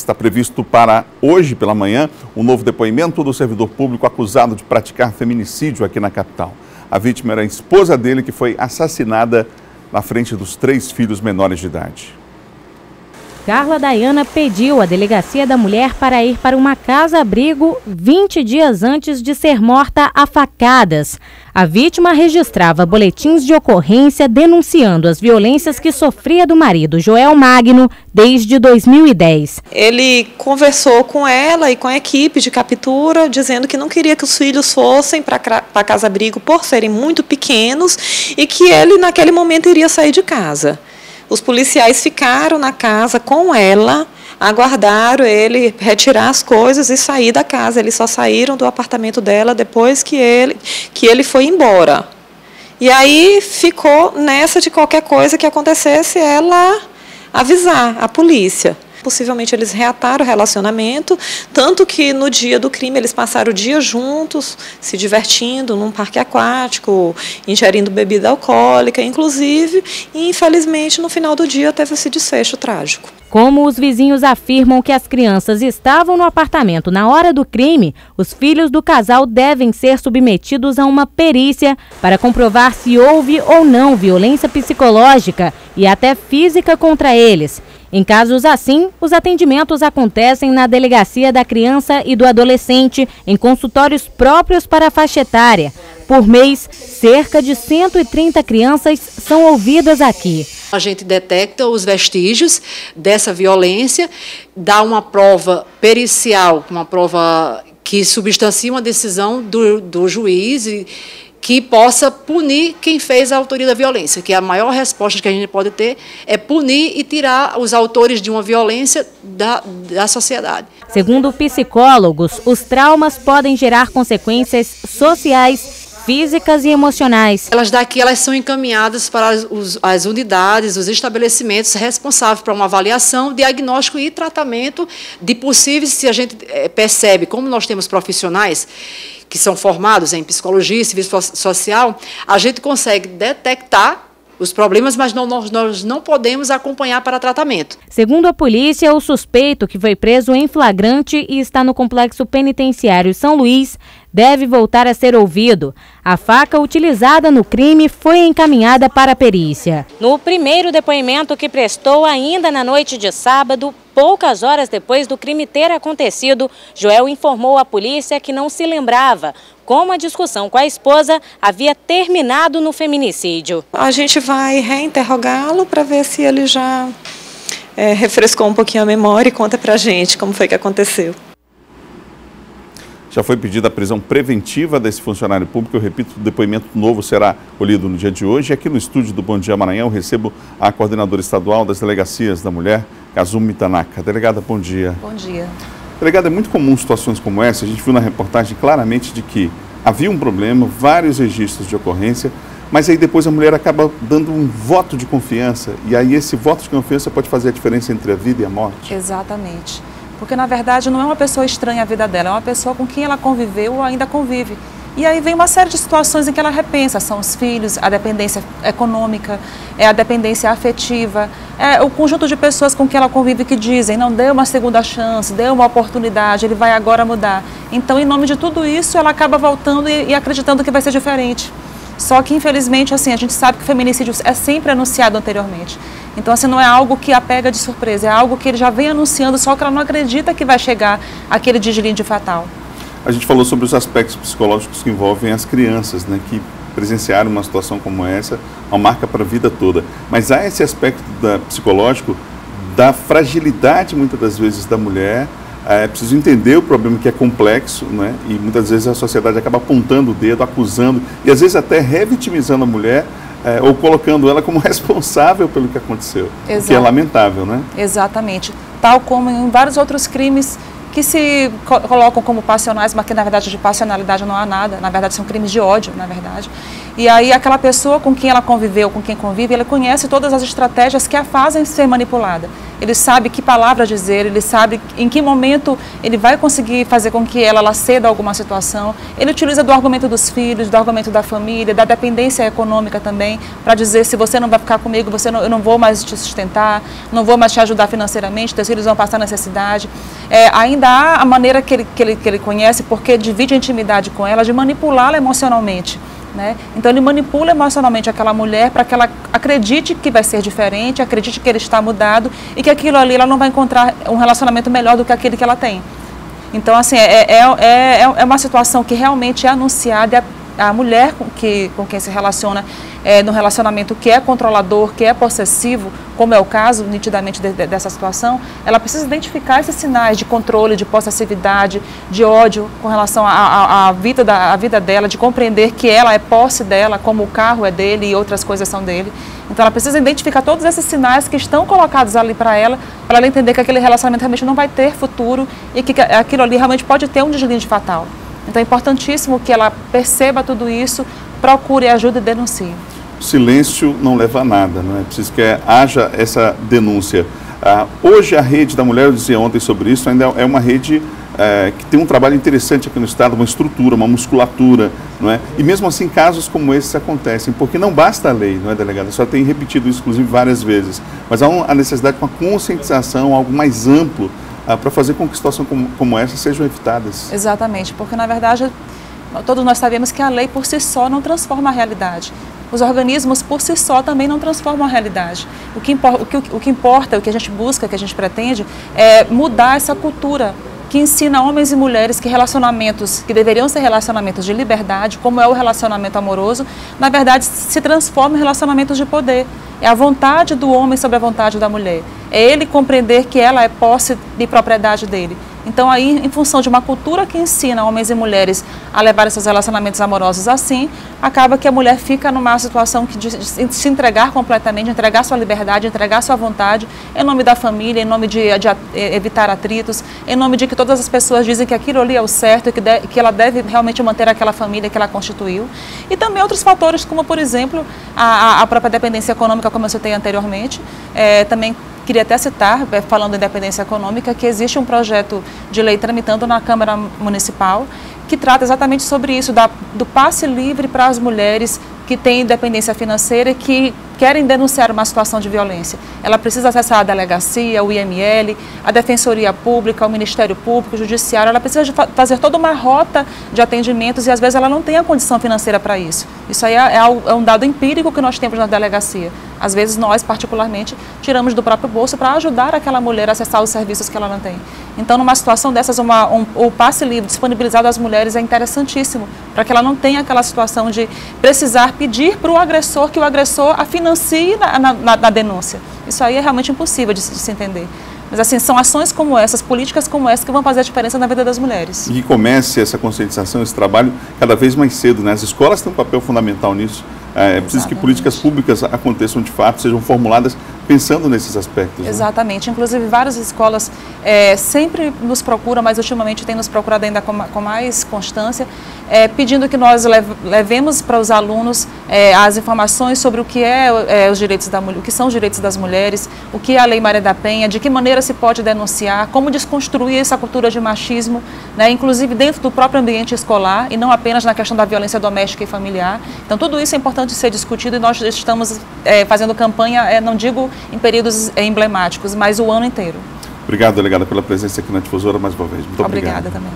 Está previsto para hoje pela manhã um novo depoimento do servidor público acusado de praticar feminicídio aqui na capital. A vítima era a esposa dele, que foi assassinada na frente dos 3 filhos menores de idade. Carla Dayana pediu à Delegacia da Mulher para ir para uma casa-abrigo 20 dias antes de ser morta a facadas. A vítima registrava boletins de ocorrência denunciando as violências que sofria do marido, Joel Magno, desde 2010. Ele conversou com ela e com a equipe de captura, dizendo que não queria que os filhos fossem para a casa-abrigo por serem muito pequenos e que ele, naquele momento, iria sair de casa. Os policiais ficaram na casa com ela, aguardaram ele retirar as coisas e sair da casa. Eles só saíram do apartamento dela depois que ele foi embora. E aí ficou nessa de qualquer coisa que acontecesse, ela avisar a polícia. Possivelmente eles reataram o relacionamento, tanto que no dia do crime eles passaram o dia juntos, se divertindo num parque aquático, ingerindo bebida alcoólica, inclusive, e infelizmente no final do dia teve esse desfecho trágico. Como os vizinhos afirmam que as crianças estavam no apartamento na hora do crime, os filhos do casal devem ser submetidos a uma perícia para comprovar se houve ou não violência psicológica e até física contra eles. Em casos assim, os atendimentos acontecem na Delegacia da Criança e do Adolescente, em consultórios próprios para a faixa etária. Por mês, cerca de 130 crianças são ouvidas aqui. A gente detecta os vestígios dessa violência, dá uma prova pericial, uma prova que substancia uma decisão do juiz e que possa punir quem fez a autoria da violência, que a maior resposta que a gente pode ter é punir e tirar os autores de uma violência da sociedade. Segundo psicólogos, os traumas podem gerar consequências sociais, físicas e emocionais. Elas são encaminhadas para as unidades, os estabelecimentos responsáveis por uma avaliação, diagnóstico e tratamento de possíveis, se a gente percebe, como nós temos profissionais que são formados em psicologia e serviço social, a gente consegue detectar os problemas, mas nós não podemos acompanhar para tratamento. Segundo a polícia, o suspeito, que foi preso em flagrante e está no complexo penitenciário São Luís, deve voltar a ser ouvido. A faca utilizada no crime foi encaminhada para a perícia. No primeiro depoimento que prestou ainda na noite de sábado, poucas horas depois do crime ter acontecido, Joel informou à polícia que não se lembrava como a discussão com a esposa havia terminado no feminicídio. A gente vai reinterrogá-lo para ver se ele já refrescou um pouquinho a memória e conta para a gente como foi que aconteceu. Já foi pedida a prisão preventiva desse funcionário público. Eu repito, o depoimento novo será colhido no dia de hoje. Aqui no estúdio do Bom Dia Maranhão, eu recebo a coordenadora estadual das Delegacias da Mulher, Kazumi Tanaka. Delegada, bom dia. Bom dia. Delegada, é muito comum situações como essa. A gente viu na reportagem claramente de que havia um problema, vários registros de ocorrência, mas aí depois a mulher acaba dando um voto de confiança. E aí esse voto de confiança pode fazer a diferença entre a vida e a morte? Exatamente. Porque, na verdade, não é uma pessoa estranha à vida dela, é uma pessoa com quem ela conviveu ou ainda convive. E aí vem uma série de situações em que ela repensa, são os filhos, a dependência econômica, a dependência afetiva, o conjunto de pessoas com quem ela convive que dizem, não, dê uma segunda chance, dê uma oportunidade, ele vai agora mudar. Então, em nome de tudo isso, ela acaba voltando e acreditando que vai ser diferente. Só que, infelizmente, assim, a gente sabe que o feminicídio é sempre anunciado anteriormente. Então, assim, não é algo que a pega de surpresa, é algo que ele já vem anunciando, só que ela não acredita que vai chegar aquele deslinde fatal. A gente falou sobre os aspectos psicológicos que envolvem as crianças, né, que presenciaram uma situação como essa, uma marca para a vida toda. Mas há esse aspecto psicológico da fragilidade, muitas das vezes, da mulher. É preciso entender o problema, que é complexo, né? E muitas vezes a sociedade acaba apontando o dedo, acusando e às vezes até revitimizando a mulher ou colocando ela como responsável pelo que aconteceu. Exato. Que é lamentável, né? Exatamente. Tal como em vários outros crimes que se colocam como passionais, mas que na verdade de passionalidade não há nada, na verdade são crimes de ódio, na verdade. E aí aquela pessoa com quem ela conviveu, com quem convive, ela conhece todas as estratégias que a fazem ser manipulada. Ele sabe que palavra dizer, ele sabe em que momento ele vai conseguir fazer com que ela ceda a alguma situação. Ele utiliza do argumento dos filhos, do argumento da família, da dependência econômica também, para dizer: se você não vai ficar comigo, eu não vou mais te sustentar, não vou mais te ajudar financeiramente, teus filhos vão passar necessidade. Ainda há a maneira que ele conhece, porque divide a intimidade com ela, de manipulá-la emocionalmente. Né? Então ele manipula emocionalmente aquela mulher para que ela acredite que vai ser diferente, acredite que ele está mudado e que aquilo ali ela não vai encontrar um relacionamento melhor do que aquele que ela tem. Então assim, é uma situação que realmente é anunciada. A mulher com quem se relaciona no relacionamento que é controlador, que é possessivo, como é o caso nitidamente dessa situação, ela precisa identificar esses sinais de controle, de possessividade, de ódio com relação à vida dela, de compreender que ela é posse dela, como o carro é dele e outras coisas são dele. Então ela precisa identificar todos esses sinais que estão colocados ali para ela entender que aquele relacionamento realmente não vai ter futuro e que aquilo ali realmente pode ter um deslinde fatal. Então é importantíssimo que ela perceba tudo isso, procure ajuda e denuncie. O silêncio não leva a nada, não é? Preciso que haja essa denúncia. Hoje a rede da mulher, eu dizia ontem sobre isso, ainda é uma rede que tem um trabalho interessante aqui no estado, uma estrutura, uma musculatura, não é? E mesmo assim casos como esses acontecem, porque não basta a lei, não é, delegada? Só tem repetido isso, inclusive, várias vezes. Mas há a necessidade de uma conscientização, algo mais amplo, para fazer com que situações como essa sejam evitadas. Exatamente, porque na verdade todos nós sabemos que a lei por si só não transforma a realidade. Os organismos por si só também não transformam a realidade. O que importa, o que a gente busca, o que a gente pretende é mudar essa cultura que ensina homens e mulheres que relacionamentos que deveriam ser relacionamentos de liberdade, como é o relacionamento amoroso, na verdade se transformam em relacionamentos de poder. É a vontade do homem sobre a vontade da mulher. É ele compreender que ela é posse de propriedade dele. Então aí, em função de uma cultura que ensina homens e mulheres a levar seus relacionamentos amorosos assim, acaba que a mulher fica numa situação de se entregar completamente, entregar sua liberdade, entregar sua vontade, em nome da família, em nome de evitar atritos, em nome de que todas as pessoas dizem que aquilo ali é o certo e que ela deve realmente manter aquela família que ela constituiu. E também outros fatores, como por exemplo, a própria dependência econômica, como eu citei anteriormente, também queria até citar, falando em dependência econômica, que existe um projeto de lei tramitando na Câmara Municipal que trata exatamente sobre isso, do passe livre para as mulheres que têm dependência financeira e que querem denunciar uma situação de violência. Ela precisa acessar a delegacia, o IML, a Defensoria Pública, o Ministério Público, o Judiciário. Ela precisa fazer toda uma rota de atendimentos e às vezes ela não tem a condição financeira para isso. Isso aí é um dado empírico que nós temos na delegacia. Às vezes nós, particularmente, tiramos do próprio bolso para ajudar aquela mulher a acessar os serviços que ela não tem. Então, numa situação dessas, o passe livre disponibilizado às mulheres é interessantíssimo, para que ela não tenha aquela situação de precisar pedir para o agressor que o agressor a financie na denúncia. Isso aí é realmente impossível de se entender. Mas assim, são ações como essas, políticas como essa, que vão fazer a diferença na vida das mulheres. E que comece essa conscientização, esse trabalho cada vez mais cedo, né? As escolas têm um papel fundamental nisso. É preciso que políticas públicas aconteçam de fato, sejam formuladas pensando nesses aspectos. Exatamente. Né? Inclusive, várias escolas sempre nos procuram, mas ultimamente têm nos procurado ainda com mais constância, pedindo que nós levemos para os alunos as informações sobre o que os direitos da mulher, o que são os direitos das mulheres, o que é a Lei Maria da Penha, de que maneira se pode denunciar, como desconstruir essa cultura de machismo, né, inclusive dentro do próprio ambiente escolar e não apenas na questão da violência doméstica e familiar. Então, tudo isso é importante ser discutido e nós estamos fazendo campanha, não digo em períodos emblemáticos, mas o ano inteiro. Obrigado, delegada, pela presença aqui na Difusora mais uma vez. Muito obrigado. Obrigada também.